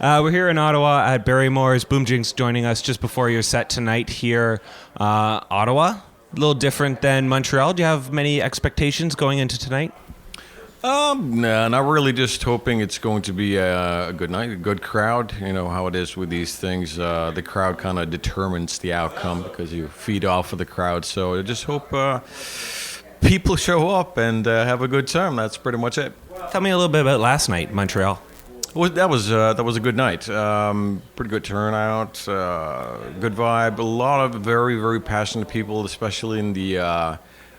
We're here in Ottawa at Barrymore's. Boom Jinx joining us just before your set tonight here. Ottawa, a little different than Montreal. Do you have many expectations going into tonight? No, not really. Just hoping it's going to be a good night, a good crowd. You know how it is with these things. The crowd kind of determines the outcome because you feed off of the crowd. So I just hope people show up and have a good time. That's pretty much it. Tell me a little bit about last night, Montreal. Well, that was a good night. Pretty good turnout, good vibe. A lot of very, very passionate people, especially in the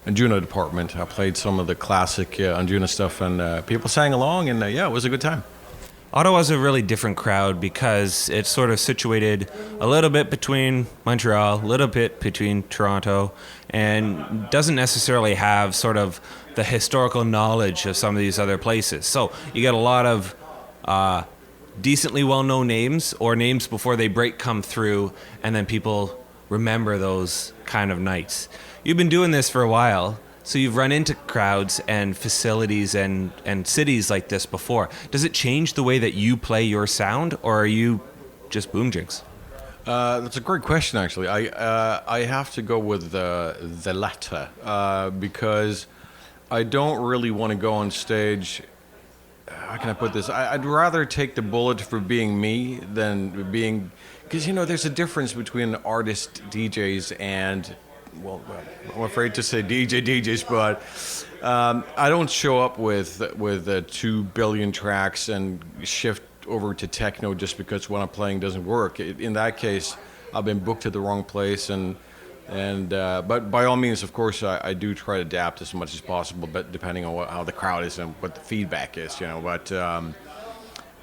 Anjuna department. I played some of the classic Anjuna stuff, and people sang along, and yeah, it was a good time. Ottawa's a really different crowd because it's sort of situated a little bit between Montreal, a little bit between Toronto, and doesn't necessarily have sort of the historical knowledge of some of these other places. So you get a lot of decently well-known names or names before they break come through, and then people remember those kind of nights. You've been doing this for a while, so you've run into crowds and facilities and cities like this before. Does it change the way that you play your sound, or are you just Boom Jinx? That's a great question, actually. I have to go with the latter because I don't really want to go on stage. How can I put this? I'd rather take the bullet for being me than being, because there's a difference between artist DJs and, well, I'm afraid to say DJs, but I don't show up with 2 billion tracks and shift over to techno just because what I'm playing doesn't work. In that case, I've been booked to the wrong place, but by all means, of course, I do try to adapt as much as possible, but depending on how the crowd is and what the feedback is,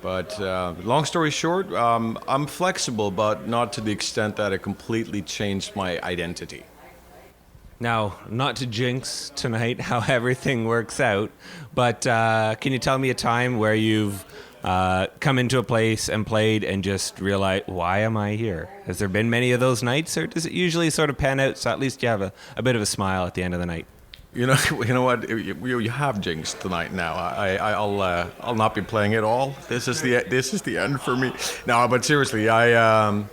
But long story short, I'm flexible, but not to the extent that it completely changed my identity. Now, not to jinx tonight how everything works out, but can you tell me a time where you've come into a place and played and just realized, why am I here? Has there been many of those nights, or does it usually sort of pan out so at least you have a bit of a smile at the end of the night? You know what? You have Jinx tonight now. I'll not be playing at all. This is the end for me. No, but seriously, I've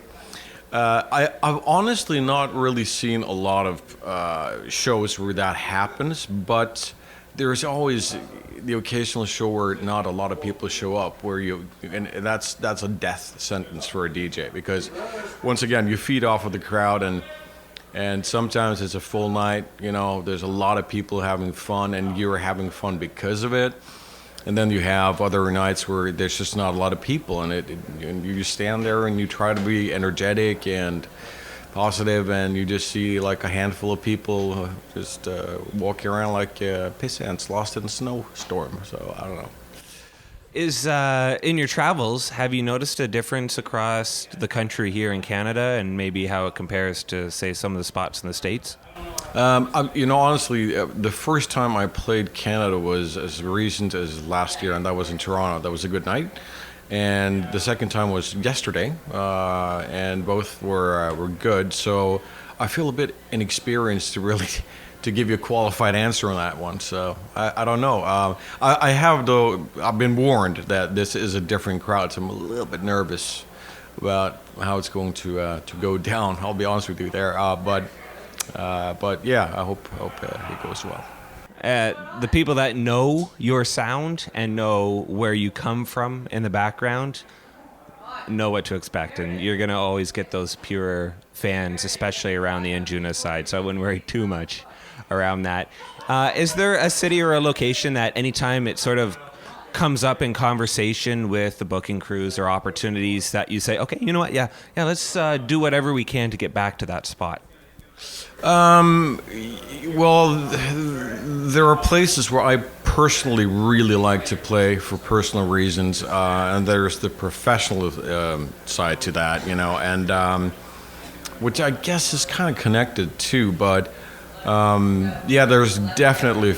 honestly not really seen a lot of shows where that happens, but there's always the occasional show where not a lot of people show up, and that's a death sentence for a DJ, because once again you feed off of the crowd, and sometimes it's a full night. There's a lot of people having fun, and you're having fun because of it. And then you have other nights where there's just not a lot of people, and you stand there and you try to be energetic and positive, and you just see like a handful of people just walking around like piss ants lost in a snowstorm. So I don't know. Is in your travels, have you noticed a difference across the country here in Canada, and maybe how it compares to, say, some of the spots in the States? Honestly, the first time I played Canada was as recent as last year, and that was in Toronto. That was a good night. And the second time was yesterday, and both were good. So I feel a bit inexperienced to give you a qualified answer on that one. So I don't know. I have, though. I've been warned that this is a different crowd, so I'm a little bit nervous about how it's going to go down. I'll be honest with you there. But yeah, I hope it goes well. The people that know your sound and know where you come from in the background know what to expect, and you're going to always get those pure fans, especially around the Anjuna side, so I wouldn't worry too much around that. Is there a city or a location that anytime it sort of comes up in conversation with the booking crews or opportunities that you say, okay, you know what, yeah, let's do whatever we can to get back to that spot? Well, there are places where I personally really like to play for personal reasons, and there's the professional side to that, and which I guess is kind of connected too. But yeah, there's definitely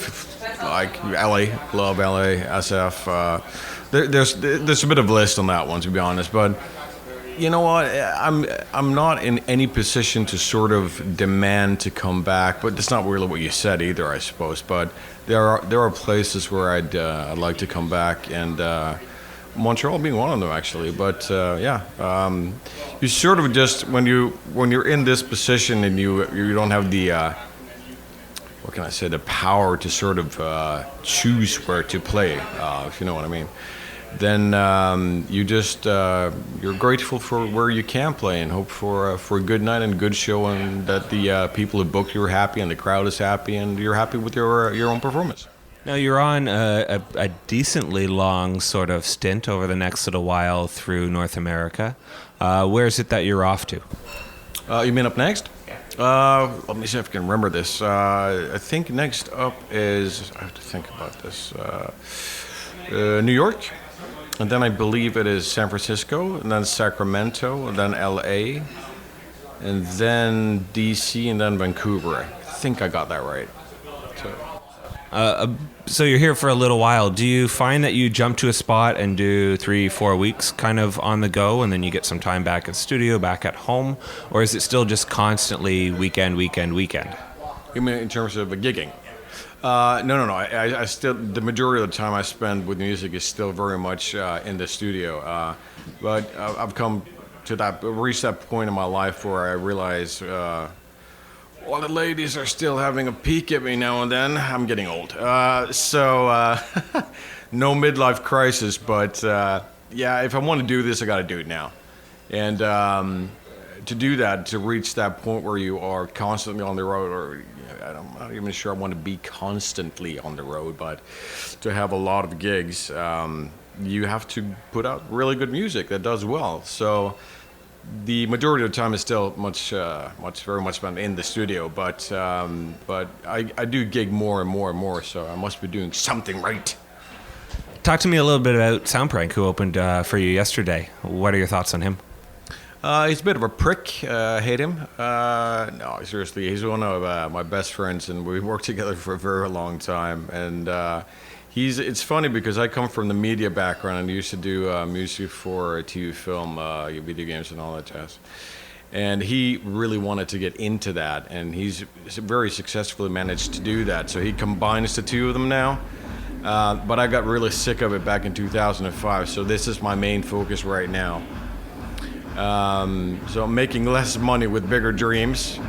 like LA, love LA, SF. There's a bit of a list on that one, to be honest, but. You know what? I'm not in any position to sort of demand to come back, but that's not really what you said either, I suppose. But there are places where I'd like to come back, and Montreal being one of them, actually. But you sort of just when you're in this position and you don't have the what can I say, the power to sort of choose where to play, if you know what I mean. Then you just you're grateful for where you can play and hope for a good night and a good show, and that the people who booked you are happy and the crowd is happy and you're happy with your own performance. Now, you're on a decently long sort of stint over the next little while through North America. Where is it that you're off to? You mean up next? Let me see if I can remember this. I think next up is, I have to think about this, New York. And then I believe it is San Francisco, and then Sacramento, and then LA, and then DC, and then Vancouver. I think I got that right. So you're here for a little while. Do you find that you jump to a spot and do 3-4 weeks kind of on the go, and then you get some time back in studio, back at home? Or is it still just constantly weekend? You mean in terms of gigging? No. I still, the majority of the time I spend with music is still very much in the studio. But I've reached that point in my life where I realize all the ladies are still having a peek at me now and then. I'm getting old. So no midlife crisis, but if I want to do this, I got to do it now. And to do that, to reach that point where you are constantly on the road, or I'm not even sure I want to be constantly on the road, but to have a lot of gigs, you have to put out really good music that does well. So the majority of the time is still very much spent in the studio, but I do gig more and more, so I must be doing something right. Talk to me a little bit about Soundprank, who opened for you yesterday. What are your thoughts on him? He's a bit of a prick. Hate him. No, seriously, he's one of my best friends, and we've worked together for a very long time. And it's funny because I come from the media background and used to do music for TV, film, video games, and all that jazz. And he really wanted to get into that, and he's very successfully managed to do that. So he combines the two of them now. But I got really sick of it back in 2005, so this is my main focus right now. So I'm making less money with bigger dreams,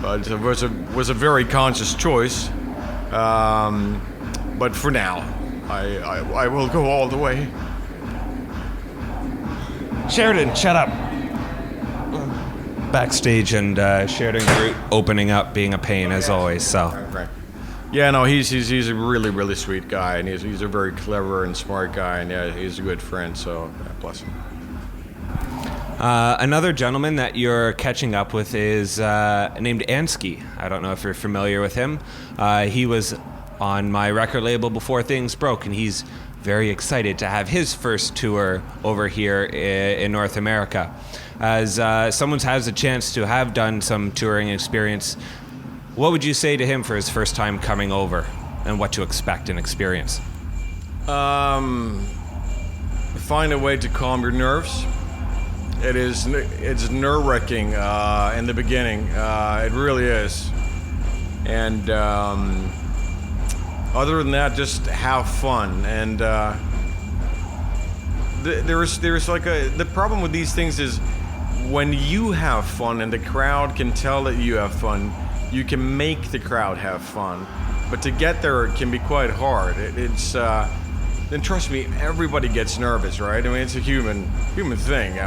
but it was a very conscious choice. But for now, I will go all the way. Sheridan, shut up. Backstage, and Sheridan opening up, being a pain as always. So. Right. Yeah, no, he's a really, really sweet guy, and he's a very clever and smart guy, and yeah, he's a good friend. So bless him. Another gentleman that you're catching up with is named Ansky. I don't know if you're familiar with him. He was on my record label before things broke, and he's very excited to have his first tour over here in North America. As someone has a chance to have done some touring experience, what would you say to him for his first time coming over, and what to expect and experience? Find a way to calm your nerves. It's nerve-wracking in the beginning. It really is. And other than that, just have fun. And there's like the problem with these things is when you have fun and the crowd can tell that you have fun, you can make the crowd have fun. But to get there can be quite hard. Then trust me, everybody gets nervous, right? I mean, it's a human thing.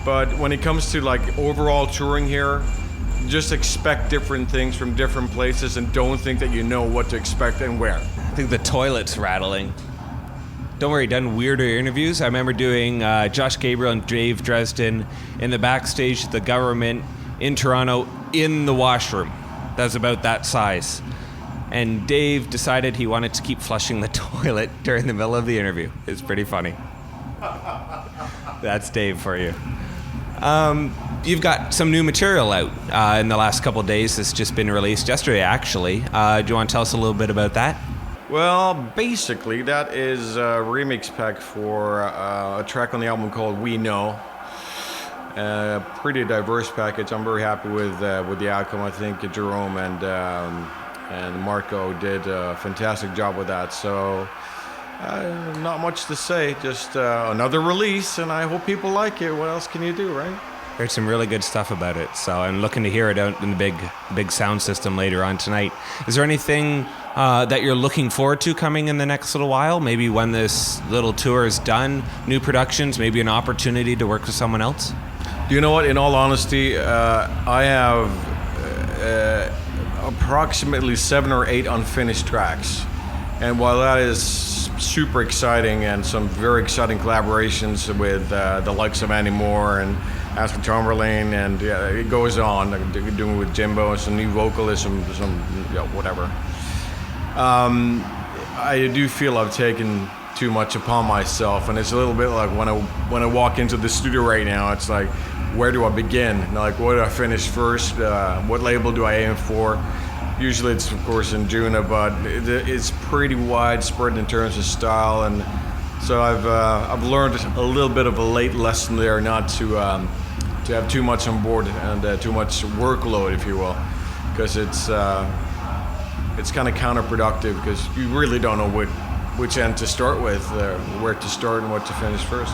But when it comes to like overall touring here, just expect different things from different places and don't think that you know what to expect and where. I think the toilet's rattling. Don't worry, done weirder interviews. I remember doing Josh Gabriel and Dave Dresden in the backstage at the government in Toronto in the washroom. That was about that size. And Dave decided he wanted to keep flushing the toilet during the middle of the interview. It's pretty funny. That's Dave for you. You've got some new material out in the last couple of days. It's just been released yesterday, actually. Do you want to tell us a little bit about that? Well, basically, that is a remix pack for a track on the album called We Know. A pretty diverse package. I'm very happy with the outcome. I think Jerome and Marco did a fantastic job with that. So Not much to say. Just another release, and I hope people like it. What else can you do, right? Heard some really good stuff about it, so I'm looking to hear it out in the big sound system later on tonight. Is there anything that you're looking forward to coming in the next little while? Maybe when this little tour is done, new productions, maybe an opportunity to work with someone else? Do you know what? In all honesty, I have approximately 7 or 8 unfinished tracks. And while that is super exciting and some very exciting collaborations with the likes of Andy Moore and Aspen Chamberlain, and it goes on. Doing it with Jimbo and some new vocalists, some whatever. I do feel I've taken too much upon myself, and it's a little bit like when I walk into the studio right now. It's like, where do I begin? Like, what do I finish first? What label do I aim for? Usually it's, of course, in Juna, but it's pretty widespread in terms of style, and so I've learned a little bit of a late lesson there, not to have too much on board and too much workload, if you will, because it's kind of counterproductive, because you really don't know which end to start with, where to start and what to finish first.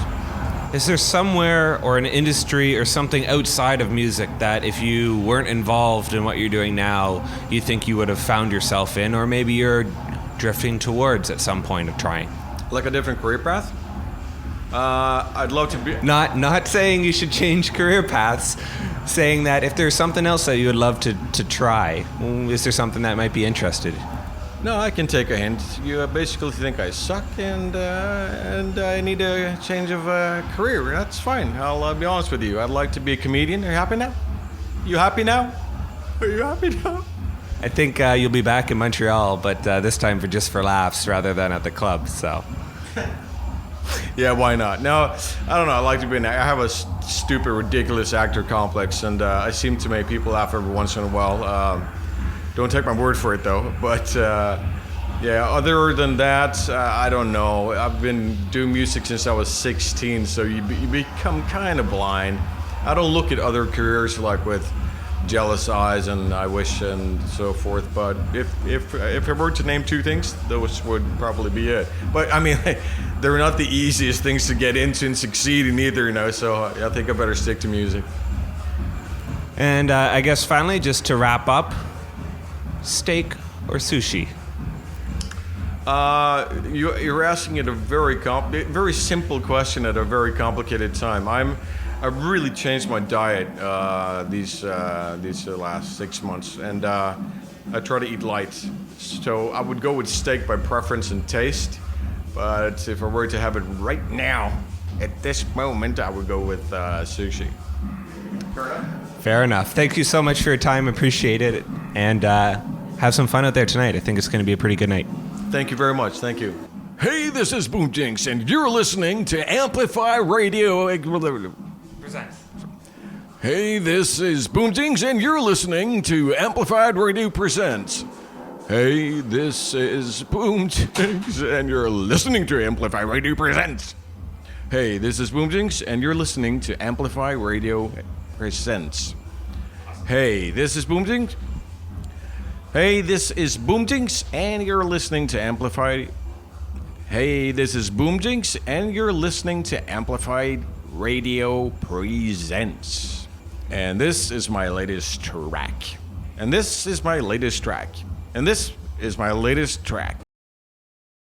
Is there somewhere or an industry or something outside of music that if you weren't involved in what you're doing now, you think you would have found yourself in, or maybe you're drifting towards at some point of trying? Like a different career path? I'd love to be... Not saying you should change career paths, saying that if there's something else that you would love to try, is there something that might be interested? No, I can take a hint. You basically think I suck and I need a change of career. That's fine. I'll be honest with you. I'd like to be a comedian. Are you happy now? You happy now? Are you happy now? I think you'll be back in Montreal, but this time for laughs rather than at the club, so... Yeah, why not? No, I don't know. I like to be an actor. I have a stupid, ridiculous actor complex, and I seem to make people laugh every once in a while. Don't take my word for it, though. But, yeah, other than that, I don't know. I've been doing music since I was 16, so you become kind of blind. I don't look at other careers like with jealous eyes and I wish and so forth. But if I were to name 2 things, those would probably be it. But, I mean, they're not the easiest things to get into and succeed in either, you know, so I think I better stick to music. And I guess finally, just to wrap up, steak or sushi? You're asking it a very simple question at a very complicated time. I've really changed my diet these last 6 months, and I try to eat light. So I would go with steak by preference and taste, but if I were to have it right now, at this moment, I would go with sushi. Fair enough? Fair enough. Thank you so much for your time. Appreciate it. And have some fun out there tonight. I think it's going to be a pretty good night. Thank you very much. Thank you. Hey, this is Boom Jinx, and you're listening to Amplify Radio. Presents. Hey, this is Boom Jinx, and you're listening to Amplified Radio Presents. Hey, this is Boom Jinx, and you're listening to Amplify Radio Presents. Hey, this is Boom Jinx, and you're listening to Amplify Radio Presents. Hey, this is Boom Jinx. Hey, this is Boom Jinx, and you're listening to Amplify. Hey, this is Boom Jinx, and you're listening to Amplified Radio Presents. And this is my latest track. And this is my latest track. And this is my latest track.